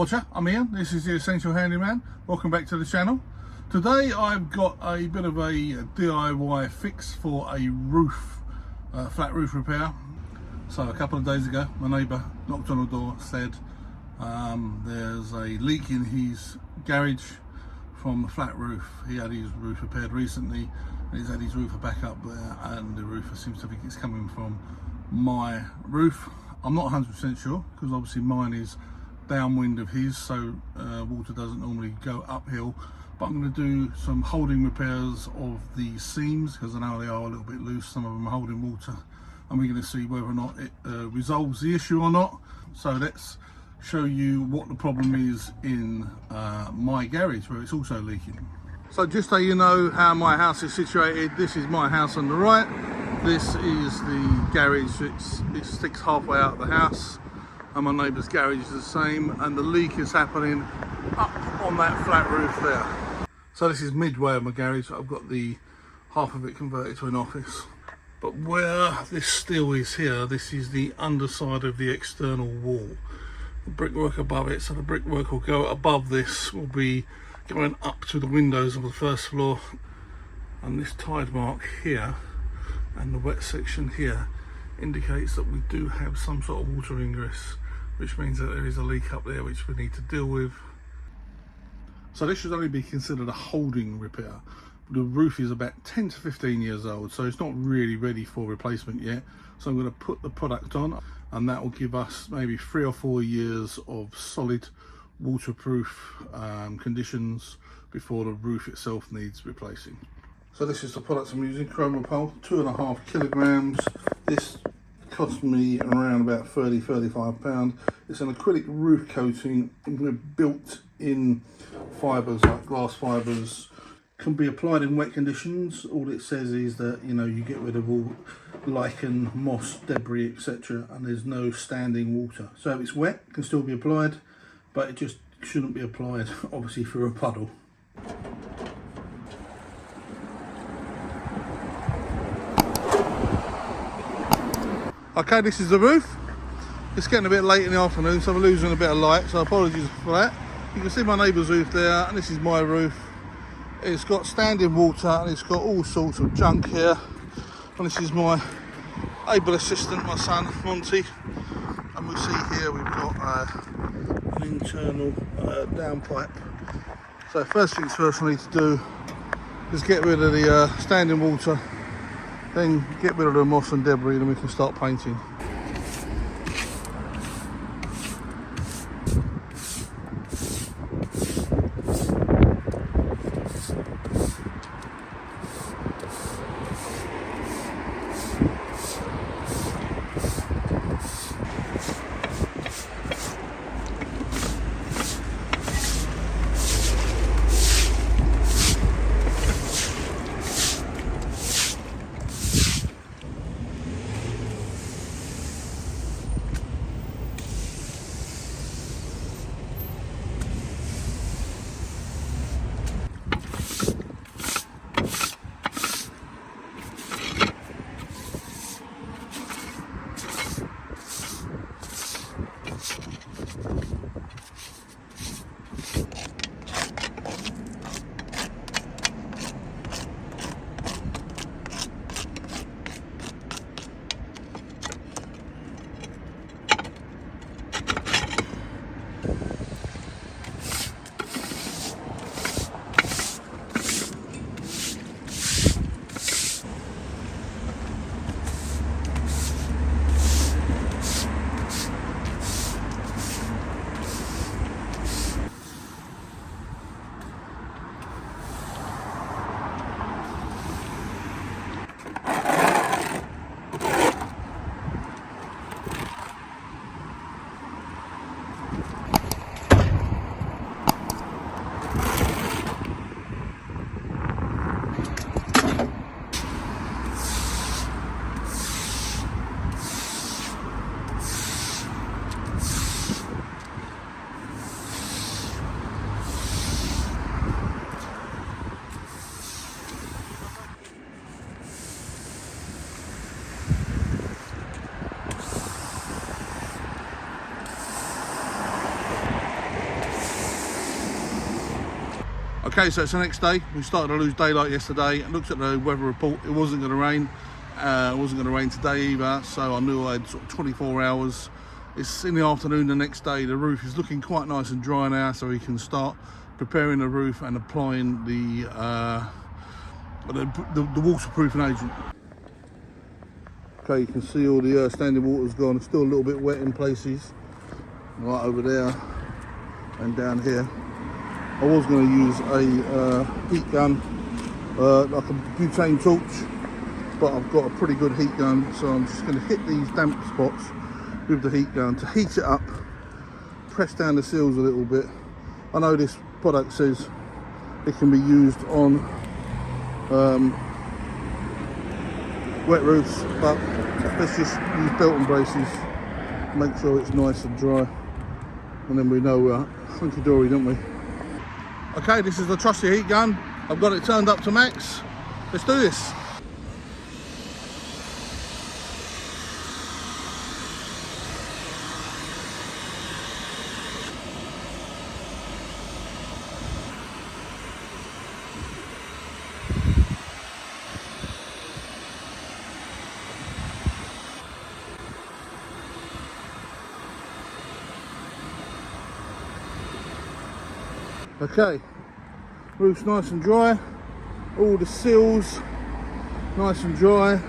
Watcher, I'm Ian, this is the Essential Handyman. Welcome back to the channel. Today I've got a bit of a DIY fix for a roof, flat roof repair. So a couple of days ago my neighbour knocked on the door, said there's a leak in his garage from the flat roof. He had his roof repaired recently and he's had his roofer back up there, and the roofer seems to think it's coming from my roof. I'm not 100% sure because obviously mine is downwind of his, so water doesn't normally go uphill, but I'm going to do some holding repairs of the seams because I know they are a little bit loose. Some of them are holding water, and we're going to see whether or not it resolves the issue or not. So let's show you what the problem is in my garage where it's also leaking. So just so you know how my house is situated, this is my house on the right, this is the garage. It sticks halfway out of the house, and my neighbour's garage is the same, and the leak is happening up on that flat roof there. So this is midway of my garage. I've got the half of it converted to an office, but where this steel is here, this is the underside of the external wall, the brickwork above it. So the brickwork will go above this, will be going up to the windows of the first floor, and this tide mark here and the wet section here indicates that we do have some sort of water ingress, which means that there is a leak up there which we need to deal with. So this should only be considered a holding repair. The roof is about 10 to 15 years old, so it's not really ready for replacement yet. So I'm going to put the product on, and that will give us maybe 3 or 4 years of solid waterproof conditions before the roof itself needs replacing. So this is the product I'm using, Chromopole, 2.5 kilograms. This cost me around about £30–35. It's an acrylic roof coating built in fibres, like glass fibres. Can be applied in wet conditions. All it says is that, you know, you get rid of all lichen, moss, debris, etc., and there's no standing water. So if it's wet, it can still be applied, but it just shouldn't be applied obviously through a puddle. Okay, this is the roof. It's getting a bit late in the afternoon, so we're losing a bit of light, so apologies for that. You can see my neighbour's roof there, and this is my roof. It's got standing water and it's got all sorts of junk here. And this is my able assistant, my son Monty. And we see here we've got an internal downpipe. So first things first I need to do is get rid of the standing water, then get rid of the moss and debris, and we can start painting. Okay, so it's the next day. We started to lose daylight yesterday. I looked at the weather report. It wasn't going to rain. It wasn't going to rain today either, so I knew I had sort of 24 hours. It's in the afternoon the next day. The roof is looking quite nice and dry now, so we can start preparing the roof and applying the waterproofing agent. Okay, you can see all the standing water's gone. It's still a little bit wet in places, right over there and down here. I was going to use a heat gun, like a butane torch, but I've got a pretty good heat gun, so I'm just going to hit these damp spots with the heat gun to heat it up, press down the seals a little bit. I know this product says it can be used on wet roofs, but let's just use belt and braces, make sure it's nice and dry, and then we know we're hunky-dory, don't we? Okay, this is the trusty heat gun. I've got it turned up to max. Let's do this. Okay, roof's nice and dry, all the seals nice and dry.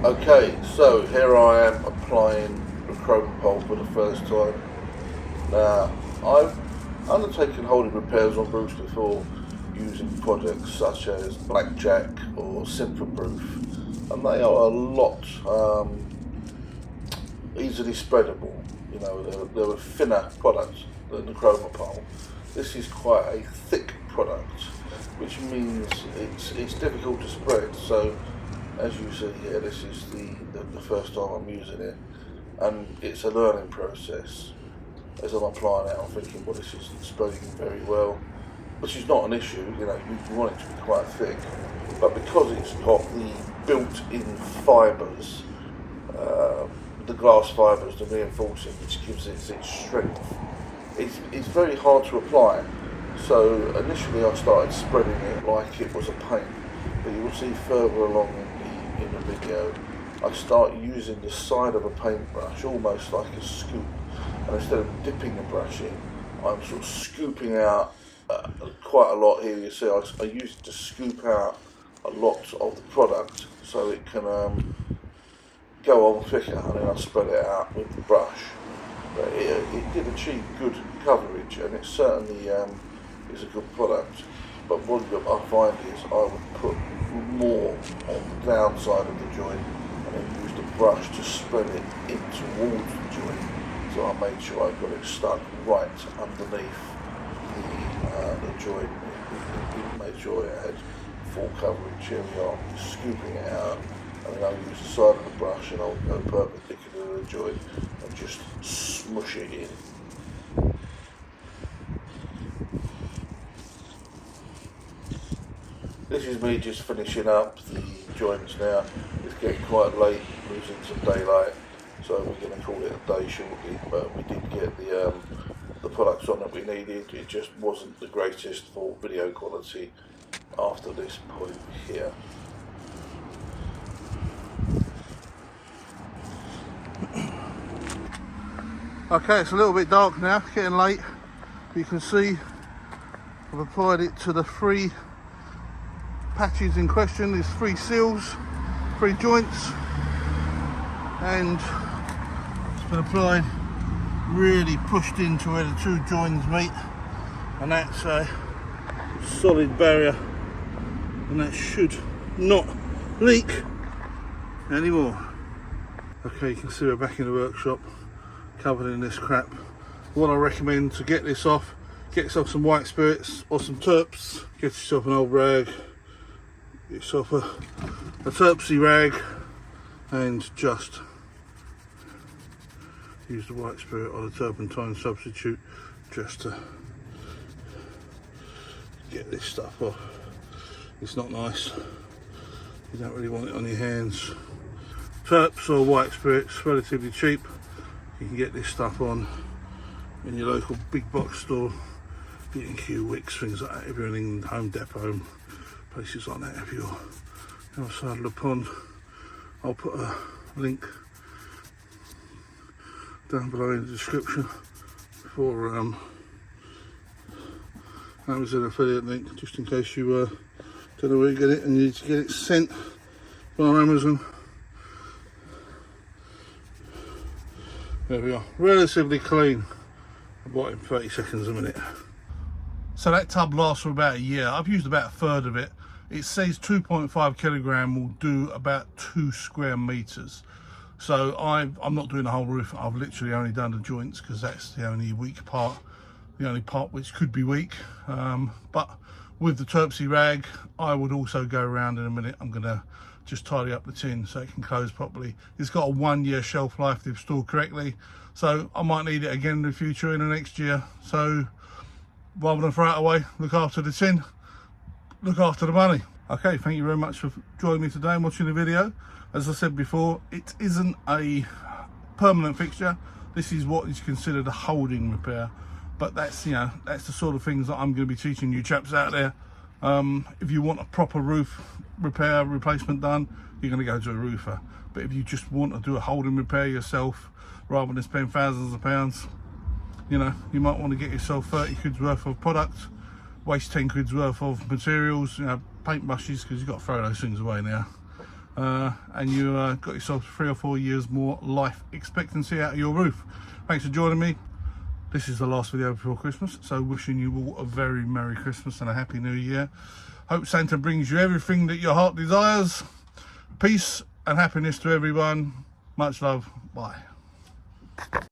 Okay, so here I am applying the chrome pole for the first time. Now, I've undertaken holding repairs on roofs before using products such as Blackjack or Simperproof, and they are a lot easily spreadable. You know, they're a thinner product than the chrome pole. This is quite a thick product, which means it's difficult to spread. So, as you see here, this is the first time I'm using it, and it's a learning process. As I'm applying it, I'm thinking, well, this isn't spreading very well, which is not an issue. You know, you want it to be quite thick, but because it's got the built-in fibres, the glass fibres, the reinforcing, which gives it its strength, it's very hard to apply. So initially I started spreading it like it was a paint, but you will see further along in the video, I start using the side of a paintbrush, almost like a scoop, and instead of dipping the brush in, I'm sort of scooping out quite a lot here. You see, I use it to scoop out a lot of the product so it can go on thicker, and then I spread it out with the brush. But it did achieve good coverage, and it certainly is a good product. But what I find is I would put more on the downside of the joint and then use the brush to spread it in towards the joint. So I made sure I got it stuck right underneath the joint. It made sure it had full coverage. Here we are, scooping it out, and then I'll use the side of the brush and I'll go perpendicular to the joint and just smush it in. This is me just finishing up the joints now. It's getting quite late, losing some daylight, so we're going to call it a day shortly, but we did get the products on that we needed. It just wasn't the greatest for video quality after this point here. Okay, it's a little bit dark now, getting late. You can see I've applied it to the 3 patches in question. There's 3 seals, 3 joints, and it's been applied, really pushed into where the 2 joins meet, and that's a solid barrier, and that should not leak anymore. Okay, you can see we're back in the workshop, covered in this crap. What I recommend to get this off, get yourself some white spirits or some terps, get yourself an old rag, get yourself a terpsy rag, and just use the white spirit or the turpentine substitute just to get this stuff off. It's not nice, you don't really want it on your hands. Terps or white spirits, relatively cheap. You can get this stuff on in your local big box store, B&Q, Wicks, things like that. If you're in Home Depot, places like that. If you're outside of the pond, I'll put a link down below in the description for Amazon affiliate link, just in case you don't know where you get it and you need to get it sent via Amazon. There we are, relatively clean. I bought it in 30 seconds a minute. So that tub lasts for about a year. I've used about a third of it. It says 2.5 kilogram will do about 2 square meters. So I'm not doing the whole roof. I've literally only done the joints because that's the only weak part, the only part which could be weak. But with the Terpsy rag, I would also go around in a minute. I'm gonna just tidy up the tin so it can close properly. It's got a 1 year shelf life if stored correctly. So I might need it again in the future, in the next year. So rather than throw it away, look after the tin, look after the money. Okay, thank you very much for joining me today and watching the video. As I said before, it isn't a permanent fixture. This is what is considered a holding repair, but that's, you know, that's the sort of things that I'm going to be teaching you chaps out there. If you want a proper roof repair replacement done, you're going to go to a roofer. But if you just want to do a holding repair yourself rather than spend thousands of pounds, you know, you might want to get yourself 30 quid's worth of product, waste 10 quid's worth of materials, you know, paint brushes, because you've got to throw those things away now. And you got yourself 3 or 4 years more life expectancy out of your roof. Thanks for joining me. This is the last video before Christmas, so wishing you all a very Merry Christmas and a Happy New Year. Hope Santa brings you everything that your heart desires. Peace and happiness to everyone. Much love. Bye.